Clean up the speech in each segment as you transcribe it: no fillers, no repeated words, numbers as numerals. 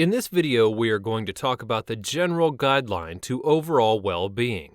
In this video, we are going to talk about the general guideline to overall well-being.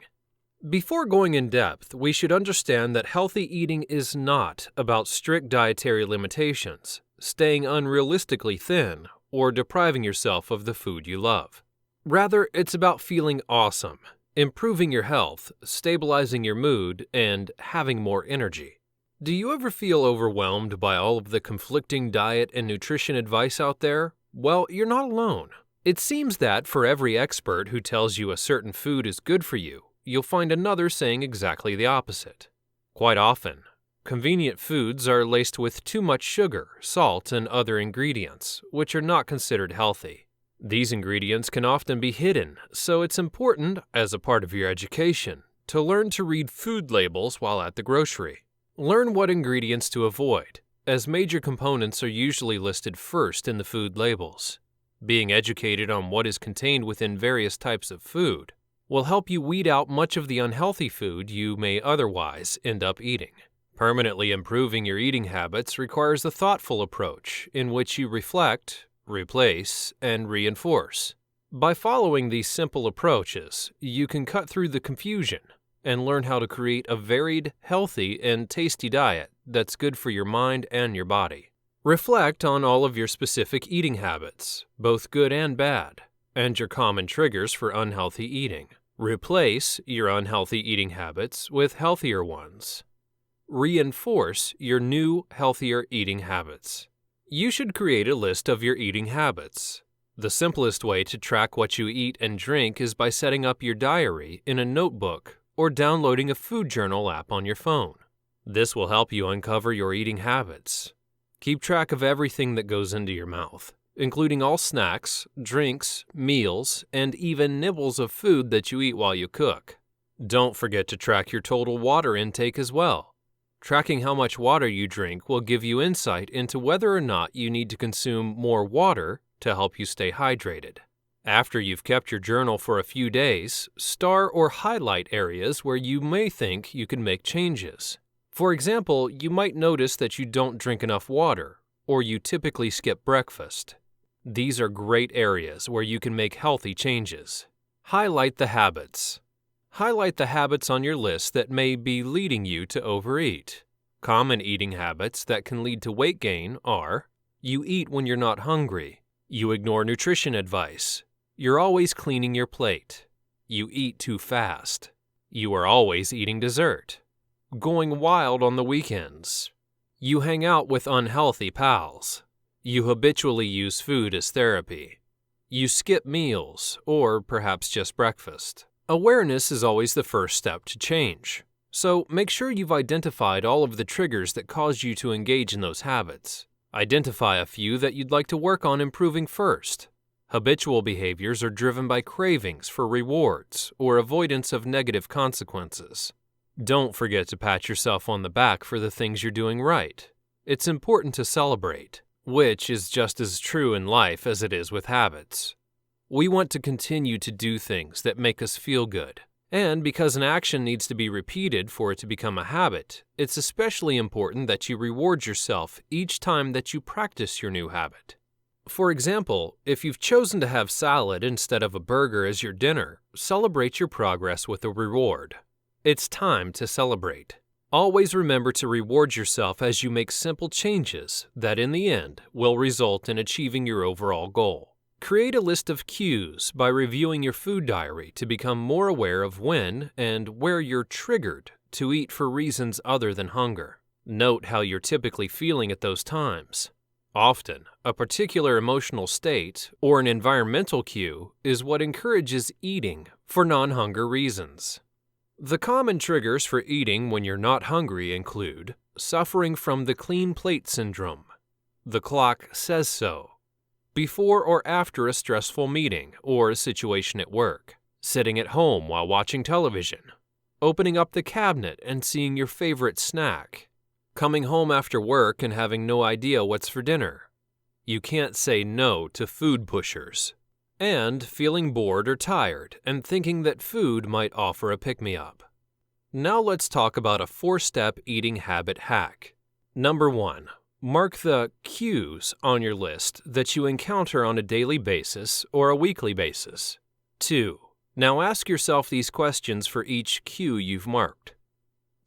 Before going in depth, we should understand that healthy eating is not about strict dietary limitations, staying unrealistically thin, or depriving yourself of the food you love. Rather, it's about feeling awesome, improving your health, stabilizing your mood, and having more energy. Do you ever feel overwhelmed by all of the conflicting diet and nutrition advice out there? Well, you're not alone. It seems that for every expert who tells you a certain food is good for you, you'll find another saying exactly the opposite. Quite often, convenient foods are laced with too much sugar, salt, and other ingredients, which are not considered healthy. These ingredients can often be hidden, so it's important, as a part of your education, to learn to read food labels while at the grocery. Learn what ingredients to avoid, as major components are usually listed first in the food labels. Being educated on what is contained within various types of food will help you weed out much of the unhealthy food you may otherwise end up eating. Permanently improving your eating habits requires a thoughtful approach in which you reflect, replace, and reinforce. By following these simple approaches, you can cut through the confusion and learn how to create a varied, healthy, and tasty diet that's good for your mind and your body. Reflect on all of your specific eating habits, both good and bad, and your common triggers for unhealthy eating. Replace your unhealthy eating habits with healthier ones. Reinforce your new, healthier eating habits. You should create a list of your eating habits. The simplest way to track what you eat and drink is by setting up your diary in a notebook or downloading a food journal app on your phone. This will help you uncover your eating habits. Keep track of everything that goes into your mouth, including all snacks, drinks, meals, and even nibbles of food that you eat while you cook. Don't forget to track your total water intake as well. Tracking how much water you drink will give you insight into whether or not you need to consume more water to help you stay hydrated. After you've kept your journal for a few days, star or highlight areas where you may think you can make changes. For example, you might notice that you don't drink enough water, or you typically skip breakfast. These are great areas where you can make healthy changes. Highlight the habits. Highlight the habits on your list that may be leading you to overeat. Common eating habits that can lead to weight gain are: you eat when you're not hungry, you ignore nutrition advice, you're always cleaning your plate, you eat too fast, you are always eating dessert, going wild on the weekends, you hang out with unhealthy pals, you habitually use food as therapy, you skip meals or perhaps just breakfast. Awareness is always the first step to change, so make sure you've identified all of the triggers that cause you to engage in those habits. Identify a few that you'd like to work on improving first. Habitual behaviors are driven by cravings for rewards or avoidance of negative consequences. Don't forget to pat yourself on the back for the things you're doing right. It's important to celebrate, which is just as true in life as it is with habits. We want to continue to do things that make us feel good. And because an action needs to be repeated for it to become a habit, it's especially important that you reward yourself each time that you practice your new habit. For example, if you've chosen to have salad instead of a burger as your dinner, celebrate your progress with a reward. It's time to celebrate. Always remember to reward yourself as you make simple changes that in the end will result in achieving your overall goal. Create a list of cues by reviewing your food diary to become more aware of when and where you're triggered to eat for reasons other than hunger. Note how you're typically feeling at those times. Often, a particular emotional state or an environmental cue is what encourages eating for non-hunger reasons. The common triggers for eating when you're not hungry include suffering from the clean plate syndrome, the clock says so, before or after a stressful meeting or a situation at work, sitting at home while watching television, opening up the cabinet and seeing your favorite snack, coming home after work and having no idea what's for dinner. You can't say no to food pushers. And feeling bored or tired and thinking that food might offer a pick-me-up. Now let's talk about a 4-step eating habit hack. Number 1. Mark the cues on your list that you encounter on a daily basis or a weekly basis. 2. Now ask yourself these questions for each cue you've marked.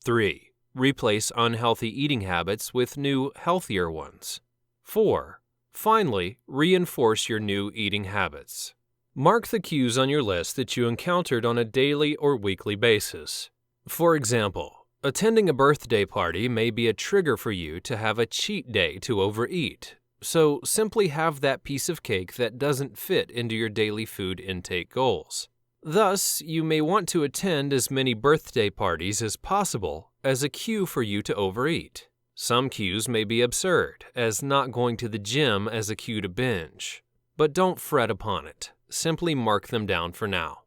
3. Replace unhealthy eating habits with new, healthier ones. 4. Finally, reinforce your new eating habits. Mark the cues on your list that you encountered on a daily or weekly basis. For example, attending a birthday party may be a trigger for you to have a cheat day to overeat, so simply have that piece of cake that doesn't fit into your daily food intake goals. Thus, you may want to attend as many birthday parties as possible as a cue for you to overeat. Some cues may be absurd, as not going to the gym as a cue to binge. But don't fret upon it. Simply mark them down for now.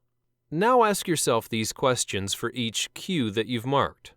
Now ask yourself these questions for each cue that you've marked.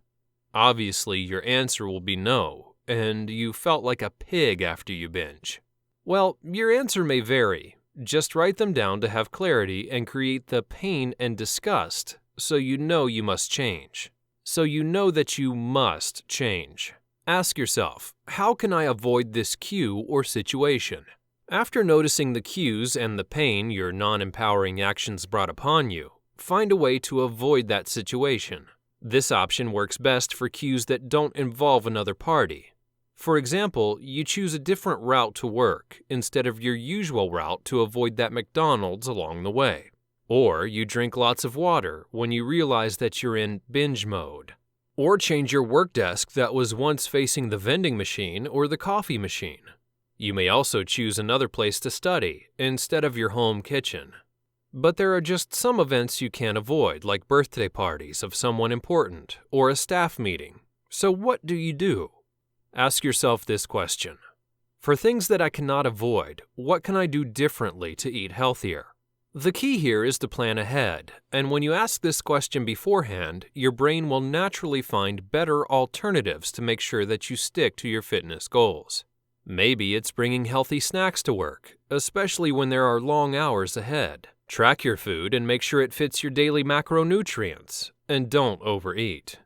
Obviously, your answer will be no, and you felt like a pig after you binge. Well, your answer may vary. Just write them down to have clarity and create the pain and disgust so you know you must change. So you know that you must change. Ask yourself, how can I avoid this cue or situation? After noticing the cues and the pain your non-empowering actions brought upon you, find a way to avoid that situation. This option works best for cues that don't involve another party. For example, you choose a different route to work instead of your usual route to avoid that McDonald's along the way. Or you drink lots of water when you realize that you're in binge mode. Or change your work desk that was once facing the vending machine or the coffee machine. You may also choose another place to study instead of your home kitchen. But there are just some events you can't avoid, like birthday parties of someone important or a staff meeting. So what do you do? Ask yourself this question. For things that I cannot avoid, what can I do differently to eat healthier? The key here is to plan ahead, and when you ask this question beforehand, your brain will naturally find better alternatives to make sure that you stick to your fitness goals. Maybe it's bringing healthy snacks to work, especially when there are long hours ahead. Track your food and make sure it fits your daily macronutrients, and don't overeat.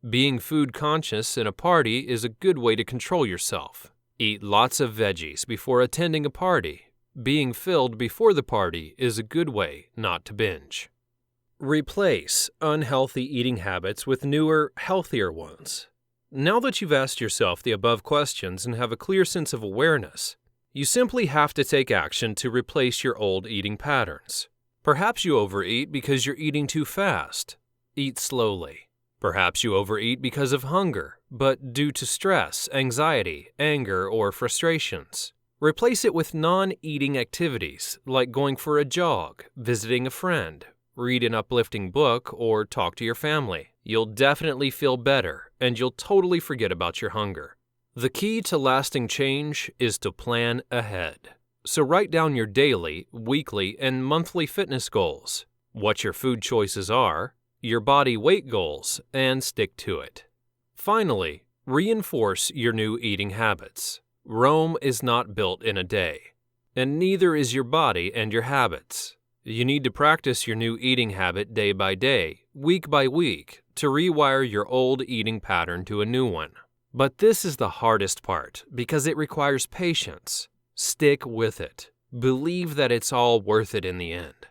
Being food conscious in a party is a good way to control yourself. Eat lots of veggies before attending a party. Being filled before the party is a good way not to binge. Replace unhealthy eating habits with newer, healthier ones. Now that you've asked yourself the above questions and have a clear sense of awareness, you simply have to take action to replace your old eating patterns. Perhaps you overeat because you're eating too fast. Eat slowly. Perhaps you overeat because of hunger, but due to stress, anxiety, anger, or frustrations. Replace it with non-eating activities like going for a jog, visiting a friend, read an uplifting book, or talk to your family. You'll definitely feel better, and you'll totally forget about your hunger. The key to lasting change is to plan ahead. So write down your daily, weekly, and monthly fitness goals, what your food choices are, your body weight goals, and stick to it. Finally, reinforce your new eating habits. Rome is not built in a day, and neither is your body and your habits. You need to practice your new eating habit day by day, week by week, to rewire your old eating pattern to a new one. But this is the hardest part because it requires patience. Stick with it. Believe that it's all worth it in the end.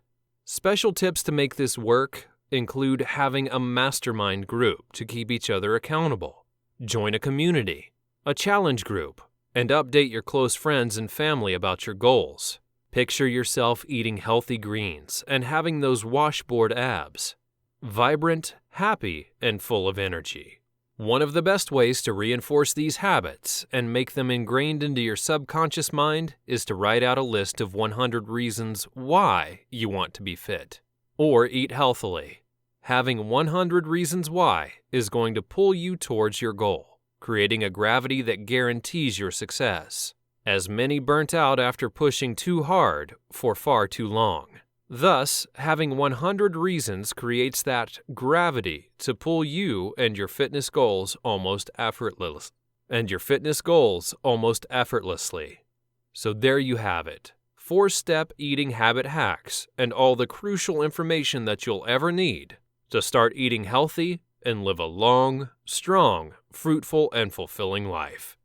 Special tips to make this work include having a mastermind group to keep each other accountable, join a community, a challenge group, and update your close friends and family about your goals. Picture yourself eating healthy greens and having those washboard abs. Vibrant, happy, and full of energy. One of the best ways to reinforce these habits and make them ingrained into your subconscious mind is to write out a list of 100 reasons why you want to be fit or eat healthily. Having 100 reasons why is going to pull you towards your goal, creating a gravity that guarantees your success. As many burnt out after pushing too hard for far too long. Thus, having 100 reasons creates that gravity to pull you and your fitness goals almost effortlessly. So there you have it. 4-step eating habit hacks and all the crucial information that you'll ever need to start eating healthy and live a long, strong, fruitful, and fulfilling life.